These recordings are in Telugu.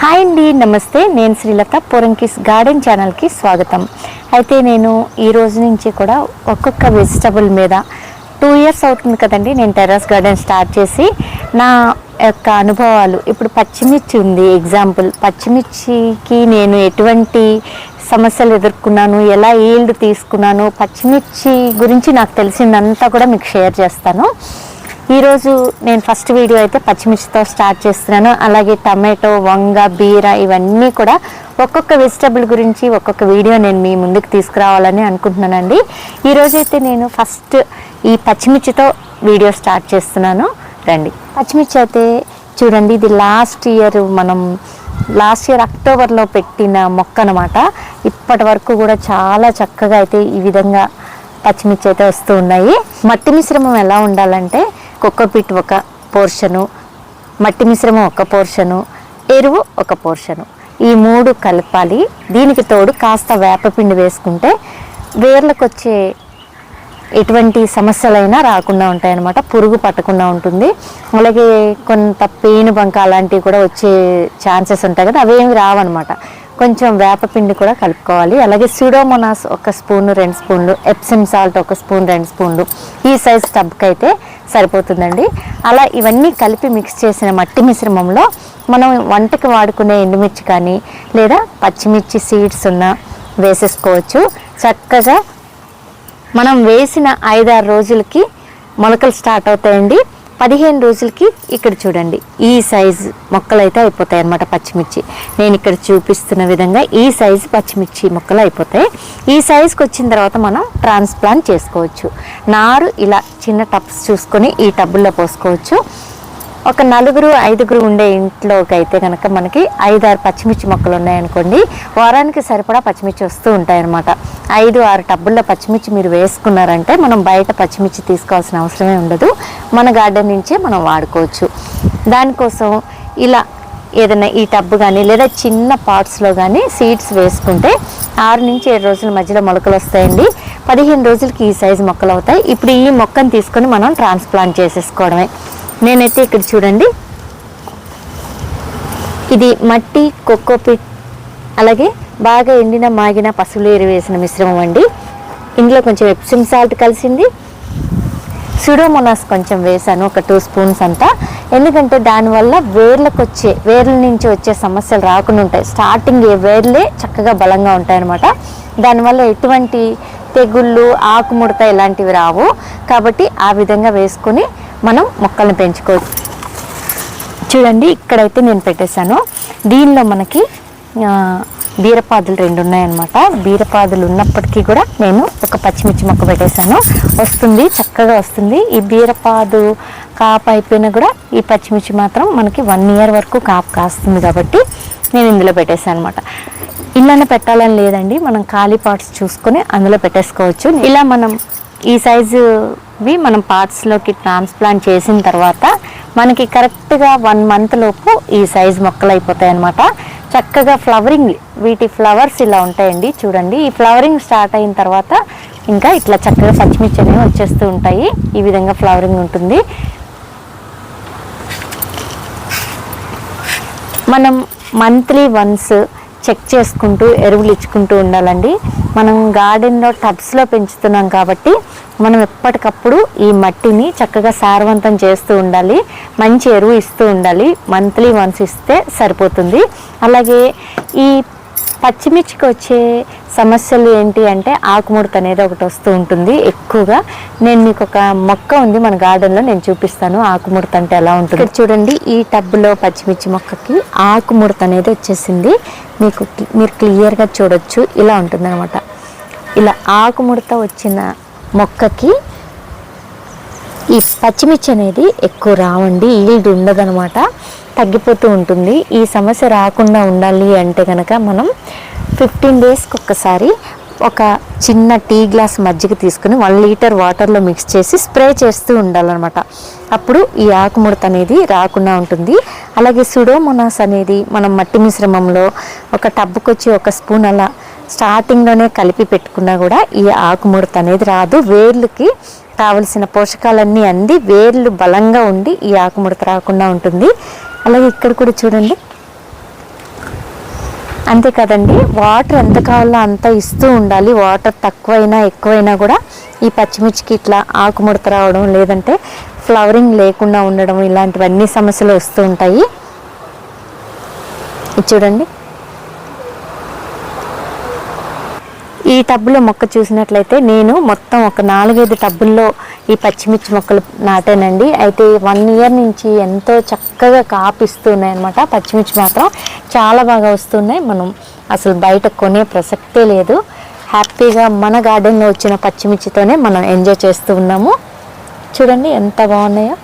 హాయ్ అండి, నమస్తే. నేను శ్రీలత. పోరంకిస్ గార్డెన్ ఛానల్కి స్వాగతం. అయితే నేను ఈ రోజు నుంచి కూడా ఒక్కొక్క వెజిటబుల్ మీద 2 ఇయర్స్ అవుతుంది కదండి నేను టెర్రస్ గార్డెన్ స్టార్ట్ చేసి. నా యొక్క అనుభవాలు, ఇప్పుడు పచ్చిమిర్చి ఉంది ఎగ్జాంపుల్. పచ్చిమిర్చికి నేను ఎటువంటి సమస్యలు ఎదుర్కొన్నాను, ఎలా ఈల్డ్ తీసుకున్నాను, పచ్చిమిర్చి గురించి నాకు తెలిసిందంతా కూడా మీకు షేర్ చేస్తాను. ఈరోజు నేను ఫస్ట్ వీడియో అయితే పచ్చిమిర్చితో స్టార్ట్ చేస్తున్నాను. అలాగే టమాటో, వంగ, బీర ఇవన్నీ కూడా ఒక్కొక్క వెజిటబుల్ గురించి ఒక్కొక్క వీడియో నేను మీ ముందుకు తీసుకురావాలని అనుకుంటున్నానండి. ఈరోజైతే నేను ఫస్ట్ ఈ పచ్చిమిర్చితో వీడియో స్టార్ట్ చేస్తున్నాను. రండి. పచ్చిమిర్చి అయితే చూడండి, ఇది లాస్ట్ ఇయర్ అక్టోబర్లో పెట్టిన మొక్క అనమాట. ఇప్పటి వరకు కూడా చాలా చక్కగా అయితే ఈ విధంగా పచ్చిమిర్చి అయితే వస్తూ ఉన్నాయి. మట్టి మిశ్రమం ఎలా ఉండాలంటే కోకోపీట్ ఒక పోర్షను, మట్టి మిశ్రమం ఒక పోర్షను, ఎరువు ఒక పోర్షను, ఈ 3 కలపాలి. దీనికి తోడు కాస్త వేపపిండి వేసుకుంటే వేర్లకు వచ్చే ఎటువంటి సమస్యలైనా రాకుండా ఉంటాయన్నమాట. పురుగు పట్టకుండా ఉంటుంది. అలాగే కొంత పేను బంక అలాంటివి కూడా వచ్చే ఛాన్సెస్ ఉంటాయి కదా, అవేమి రావన్నమాట. కొంచెం వేపపిండి కూడా కలుపుకోవాలి. అలాగే సూడోమోనాస్ 1 స్పూన్ 2 స్పూన్లు, ఎప్సమ్ సాల్ట్ 1 స్పూన్ 2 స్పూన్లు, ఈ సైజ్ టబ్కి అయితే సరిపోతుందండి. అలా ఇవన్నీ కలిపి మిక్స్ చేసిన మట్టి మిశ్రమంలో మనం వంటకి వాడుకునే ఎండుమిర్చి కానీ లేదా పచ్చిమిర్చి సీడ్స్ వేసేసుకోవచ్చు. చక్కగా మనం వేసిన 5-6 రోజులకి మొలకలు స్టార్ట్ అవుతాయండి. 15 రోజులకి ఇక్కడ చూడండి ఈ సైజు మొక్కలు అయితే అయిపోతాయి అన్నమాట. పచ్చిమిర్చి నేను ఇక్కడ చూపిస్తున్న విధంగా ఈ సైజు పచ్చిమిర్చి మొక్కలు అయిపోతాయి. ఈ సైజుకి వచ్చిన తర్వాత మనం ట్రాన్స్ప్లాంట్ చేసుకోవచ్చు. నారు ఇలా చిన్న టబ్స్ చూసుకొని ఈ టబ్బుల్లో పోసుకోవచ్చు. ఒక 4-5 ఉండే ఇంట్లోకి అయితే కనుక మనకి 5-6 పచ్చిమిర్చి మొక్కలు ఉన్నాయనుకోండి, వారానికి సరిపడా పచ్చిమిర్చి వస్తూ ఉంటాయన్నమాట. 5-6 టబ్బుల్లో పచ్చిమిర్చి మీరు వేసుకున్నారంటే మనం బయట పచ్చిమిర్చి తీసుకోవాల్సిన అవసరమే ఉండదు. మన గార్డెన్ నుంచే మనం వాడుకోవచ్చు. దానికోసం ఇలా ఏదైనా ఈ టబ్బు కానీ లేదా చిన్న పాట్స్లో కానీ సీడ్స్ వేసుకుంటే 6 నుంచి 7 రోజుల మధ్యలో మొలకలు వస్తాయండి. 15 రోజులకి ఈ సైజు మొక్కలు అవుతాయి. ఇప్పుడు ఈ మొక్కను తీసుకొని మనం ట్రాన్స్ప్లాంట్ చేసేసుకోవడమే. నేనైతే ఇక్కడ చూడండి, ఇది మట్టి, కోకోపీట్, అలాగే బాగా ఎండిన మాగిన పశువుల ఎరువు వేసిన మిశ్రమం అండి. ఇందులో కొంచెం ఎప్సమ్ సాల్ట్ కలిసింది, సూడోమోనాస్ కొంచెం వేసాను, ఒక 2 స్పూన్స్ అంతా. ఎందుకంటే దానివల్ల వేర్ల నుంచి వచ్చే సమస్యలు రాకుండా ఉంటాయి. స్టార్టింగ్ వేర్లే చక్కగా బలంగా ఉంటాయన్నమాట. దానివల్ల ఎటువంటి తెగుళ్ళు, ఆకుముడత ఇలాంటివి రావు. కాబట్టి ఆ విధంగా వేసుకొని మనం మొక్కలను పెంచుకోవచ్చు. చూడండి, ఇక్కడైతే నేను పెట్టేశాను. దీనిలో మనకి బీరపాదులు 2 ఉన్నాయన్నమాట. బీరపాదులు ఉన్నప్పటికీ కూడా నేను ఒక పచ్చిమిర్చి మొక్క పెట్టేశాను. వస్తుంది, చక్కగా వస్తుంది. ఈ బీరపాదు కాపు అయిపోయినా కూడా ఈ పచ్చిమిర్చి మాత్రం మనకి 1 ఇయర్ వరకు కాపు కాస్తుంది. కాబట్టి నేను ఇందులో పెట్టేశాను అనమాట. ఇలానే పెట్టాలని లేదండి, మనం ఖాళీ పార్ట్స్ చూసుకొని అందులో పెట్టేసుకోవచ్చు. ఇలా మనం ఈ సైజువి మనం పార్ట్స్లోకి ట్రాన్స్ప్లాంట్ చేసిన తర్వాత మనకి కరెక్ట్గా 1 మంత్ లోపు ఈ సైజు మొక్కలు అయిపోతాయి అన్నమాట. చక్కగా ఫ్లవరింగ్, వీటి ఫ్లవర్స్ ఇలా ఉంటాయండి. చూడండి, ఈ ఫ్లవరింగ్ స్టార్ట్ అయిన తర్వాత ఇంకా ఇట్లా చక్కగా పచ్చిమిర్చి అనేవి వచ్చేస్తూ ఉంటాయి. ఈ విధంగా ఫ్లవరింగ్ ఉంటుంది. మనం మంత్లీ వన్స్ చెక్ చేసుకుంటూ ఎరువులు ఇచ్చుకుంటూ ఉండాలండి. మనం గార్డెన్లో టబ్స్లో పెంచుతున్నాం కాబట్టి మనం ఎప్పటికప్పుడు ఈ మట్టిని చక్కగా సారవంతం చేస్తూ ఉండాలి. మంచి ఎరువు ఇస్తూ ఉండాలి. మంత్లీ వన్స్ ఇస్తే సరిపోతుంది. అలాగే ఈ పచ్చిమిర్చికి వచ్చే సమస్యలు ఏంటి అంటే ఆకుముడత అనేది ఒకటి వస్తూ ఉంటుంది ఎక్కువగా. నేను మీకు ఒక మొక్క ఉంది మన గార్డెన్లో, నేను చూపిస్తాను ఆకుముడత అంటే ఎలా ఉంటుంది. ఇక్కడ చూడండి, ఈ టబ్లో పచ్చిమిర్చి మొక్కకి ఆకుముడత అనేది వచ్చేసింది. మీరు క్లియర్గా చూడొచ్చు, ఇలా ఉంటుంది అనమాట. ఇలా ఆకుముడత వచ్చిన మొక్కకి ఈ పచ్చిమిర్చి అనేది ఎక్కువ రావండి, ఈల్డ్ ఉండదనమాట, తగ్గిపోతూ ఉంటుంది. ఈ సమస్య రాకుండా ఉండాలి అంటే కనుక మనం 15 డేస్కి ఒక్కసారి ఒక చిన్న టీ గ్లాస్ మజ్జిగ తీసుకుని 1 లీటర్ వాటర్లో మిక్స్ చేసి స్ప్రే చేస్తూ ఉండాలన్నమాట. అప్పుడు ఈ ఆకుముడత అనేది రాకుండా ఉంటుంది. అలాగే సూడోమోనాస్ అనేది మనం మట్టి మిశ్రమంలో ఒక టబ్బుకి వచ్చి 1 స్పూన్ అలా స్టార్టింగ్లోనే కలిపి పెట్టుకున్నా కూడా ఈ ఆకుముడత అనేది రాదు. వేర్లకి కావలసిన పోషకాలన్నీ అంది వేర్లు బలంగా ఉండి ఈ ఆకుముడత రాకుండా ఉంటుంది. అలాగే ఇక్కడ కూడా చూడండి, అంతే కదండి, వాటర్ ఎంత కావాలో అంత ఇస్తూ ఉండాలి. వాటర్ తక్కువైనా ఎక్కువైనా కూడా ఈ పచ్చిమిర్చికి ఇట్లా ఆకుముడత రావడం, లేదంటే ఫ్లవరింగ్ లేకుండా ఉండడం, ఇలాంటివన్నీ సమస్యలు వస్తూ ఉంటాయి. ఇది చూడండి, ఈ టబ్బులో మొక్క చూసినట్లయితే నేను మొత్తం ఒక 4-5 టబ్బుల్లో ఈ పచ్చిమిర్చి మొక్కలు నాటానండి. అయితే 1 ఇయర్ నుంచి ఎంతో చక్కగా కాపిస్తున్నాయి అన్నమాట. పచ్చిమిర్చి మాత్రం చాలా బాగా వస్తున్నాయి. మనం అసలు బయట కొనే ప్రసక్తే లేదు. హ్యాపీగా మన గార్డెన్లో వచ్చిన పచ్చిమిర్చితోనే మనం ఎంజాయ్ చేస్తూ ఉన్నాము. చూడండి ఎంత బాగున్నాయో.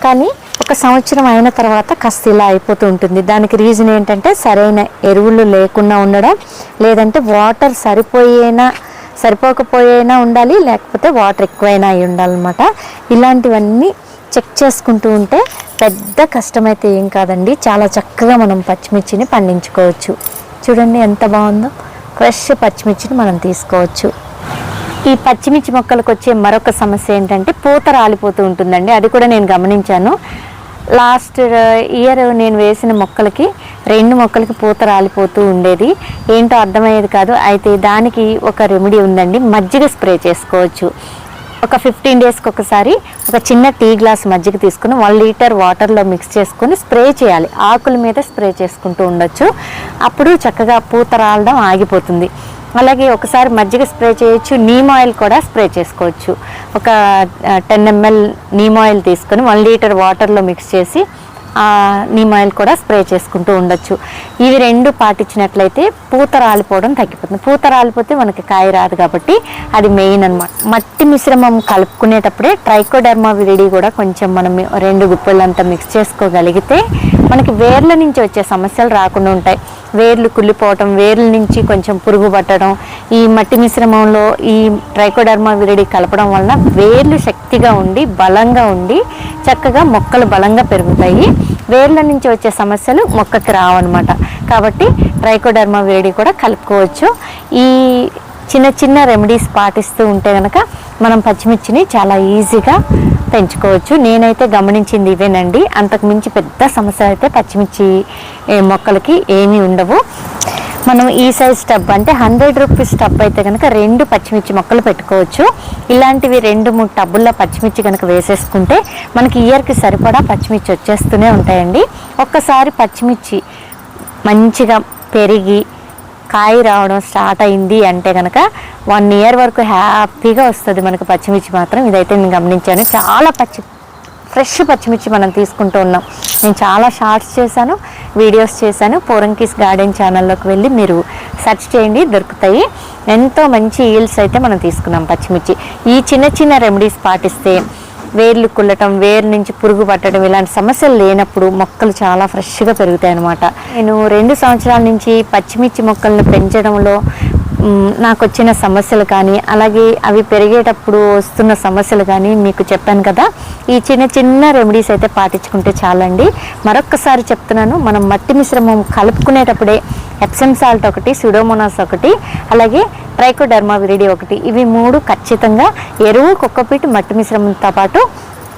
కానీ ఒక సంవత్సరం అయిన తర్వాత కాస్త ఇలా అయిపోతూ ఉంటుంది. దానికి రీజన్ ఏంటంటే సరైన ఎరువులు లేకుండా ఉండడం, లేదంటే వాటర్ సరిపోకపోయినా ఉండాలి, లేకపోతే వాటర్ ఎక్కువైనా అయి ఉండాలన్నమాట. ఇలాంటివన్నీ చెక్ చేసుకుంటూ ఉంటే పెద్ద కష్టమైతే ఏం కాదండి. చాలా చక్కగా మనం పచ్చిమిర్చిని పండించుకోవచ్చు. చూడండి ఎంత బాగుందో. ఫ్రెష్ పచ్చిమిర్చిని మనం తీసుకోవచ్చు. ఈ పచ్చిమిర్చి మొక్కలకు వచ్చే మరొక సమస్య ఏంటంటే పూత రాలిపోతూ ఉంటుందండి. అది కూడా నేను గమనించాను. లాస్ట్ ఇయర్ నేను వేసిన మొక్కలకి 2 మొక్కలకి పూత రాలిపోతూ ఉండేది. ఏంటో అర్థమయ్యేది కాదు. అయితే దానికి ఒక రెమెడీ ఉందండి. మజ్జిగ స్ప్రే చేసుకోవచ్చు. ఒక 15 డేస్కి ఒకసారి ఒక చిన్న టీ గ్లాస్ మజ్జిగ తీసుకుని 1 లీటర్ వాటర్లో మిక్స్ చేసుకొని స్ప్రే చేయాలి. ఆకుల మీద స్ప్రే చేసుకుంటూ ఉండొచ్చు. అప్పుడు చక్కగా పూత రాలడం ఆగిపోతుంది. అలాగే ఒకసారి మజ్జిగ స్ప్రే చేయొచ్చు. నీమ్ ఆయిల్ కూడా స్ప్రే చేసుకోవచ్చు. ఒక 10 ml నీమ్ ఆయిల్ తీసుకొని 1 లీటర్ వాటర్లో మిక్స్ చేసి నీమ్ ఆయిల్ కూడా స్ప్రే చేసుకుంటూ ఉండొచ్చు. ఇవి 2 పాటించినట్లయితే పూత రాలిపోవడం తగ్గిపోతుంది. పూత రాలిపోతే మనకి కాయ రాదు కాబట్టి అది మెయిన్ అన్నమాట. మట్టి మిశ్రమం కలుపుకునేటప్పుడే ట్రైకోడర్మా విరిడి కూడా కొంచెం మనం 2 గుప్పెలంతా మిక్స్ చేసుకోగలిగితే మనకి వేర్ల నుంచి వచ్చే సమస్యలు రాకుండా ఉంటాయి. వేర్లు కుళ్ళిపోవటం, వేర్ల నుంచి కొంచెం పురుగు పట్టడం, ఈ మట్టి మిశ్రమంలో ఈ ట్రైకోడర్మా విరిడి కలపడం వలన వేర్లు శక్తిగా ఉండి బలంగా ఉండి చక్కగా మొక్కలు బలంగా పెరుగుతాయి. వేర్ల నుంచి వచ్చే సమస్యలు మొక్కకి రావన్నమాట. కాబట్టి ట్రైకోడర్మా విరిడి కూడా కలుపుకోవచ్చు. ఈ చిన్న చిన్న రెమెడీస్ పాటిస్తూ ఉంటే కనుక మనం పచ్చిమిర్చిని చాలా ఈజీగా పెంచుకోవచ్చు. నేనైతే గమనించింది ఇవేనండి. అంతకుమించి పెద్ద సమస్య అయితే పచ్చిమిర్చి మొక్కలకి ఏమీ ఉండవు. మనం ఈ సైజ్ టబ్ అంటే 100 రూపీస్ టబ్ అయితే కనుక 2 పచ్చిమిర్చి మొక్కలు పెట్టుకోవచ్చు. ఇలాంటివి 2-3 టబ్బుల్లో పచ్చిమిర్చి కనుక వేసేసుకుంటే మనకి ఇయర్కి సరిపడా పచ్చిమిర్చి వచ్చేస్తూనే ఉంటాయండి. ఒక్కసారి పచ్చిమిర్చి మంచిగా పెరిగి కాయ రావడం స్టార్ట్ అయింది అంటే కనుక 1 ఇయర్ వరకు హ్యాపీగా వస్తుంది మనకు పచ్చిమిర్చి మాత్రం. ఇదైతే నేను గమనించాను. చాలా ఫ్రెష్ పచ్చిమిర్చి మనం తీసుకుంటూ ఉన్నాం. నేను చాలా షార్ట్స్ చేశాను, వీడియోస్ చేశాను. పోరంకిస్ గార్డెన్ ఛానల్లోకి వెళ్ళి మీరు సెర్చ్ చేయండి, దొరుకుతాయి. ఎంతో మంచి ఈల్డ్స్ అయితే మనం తీసుకున్నాం పచ్చిమిర్చి. ఈ చిన్న చిన్న రెమెడీస్ పాటిస్తే వేర్లు కుల్లటం, వేరు నుంచి పురుగు పట్టడం ఇలాంటి సమస్యలు లేనప్పుడు మొక్కలు చాలా ఫ్రెష్గా పెరుగుతాయి అన్నమాట. నేను 2 సంవత్సరాల నుంచి పచ్చిమిర్చి మొక్కలను పెంచడంలో నాకు వచ్చిన సమస్యలు కానీ, అలాగే అవి పెరిగేటప్పుడు వస్తున్న సమస్యలు కానీ మీకు చెప్పాను కదా. ఈ చిన్న చిన్న రెమెడీస్ అయితే పాటించుకుంటే చాలండి. మరొక్కసారి చెప్తున్నాను, మనం మట్టి మిశ్రమం కలుపుకునేటప్పుడే ఎప్సమ్ సాల్ట్ ఒకటి, సూడోమోనాస్ ఒకటి, అలాగే ట్రైకోడర్మా విరిడి ఒకటి, ఇవి 3 ఖచ్చితంగా ఎరువు, కుక్కపీట్, మట్టి మిశ్రమంతో పాటు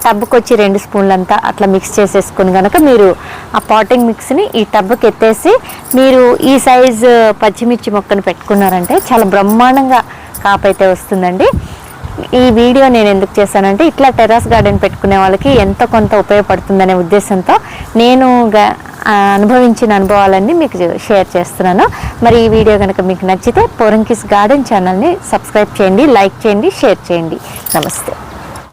టబ్కి వచ్చి 2 స్పూన్లంతా అట్లా మిక్స్ చేసేసుకుని కనుక మీరు ఆ పాటింగ్ మిక్స్ని ఈ టబ్కి ఎత్తేసి మీరు ఈ సైజు పచ్చిమిర్చి మొక్కను పెట్టుకున్నారంటే చాలా బ్రహ్మాండంగా కాపైతే వస్తుందండి. ఈ వీడియో నేను ఎందుకు చేశానంటే ఇట్లా టెర్రస్ గార్డెన్ పెట్టుకునే వాళ్ళకి ఎంతో కొంత ఉపయోగపడుతుందనే ఉద్దేశంతో నేను అనుభవించిన అనుభవాలన్నీ మీకు షేర్ చేస్తున్నాను. మరి ఈ వీడియో కనుక మీకు నచ్చితే పోరంకిస్ గార్డెన్ ఛానల్ని సబ్స్క్రైబ్ చేయండి, లైక్ చేయండి, షేర్ చేయండి. నమస్తే.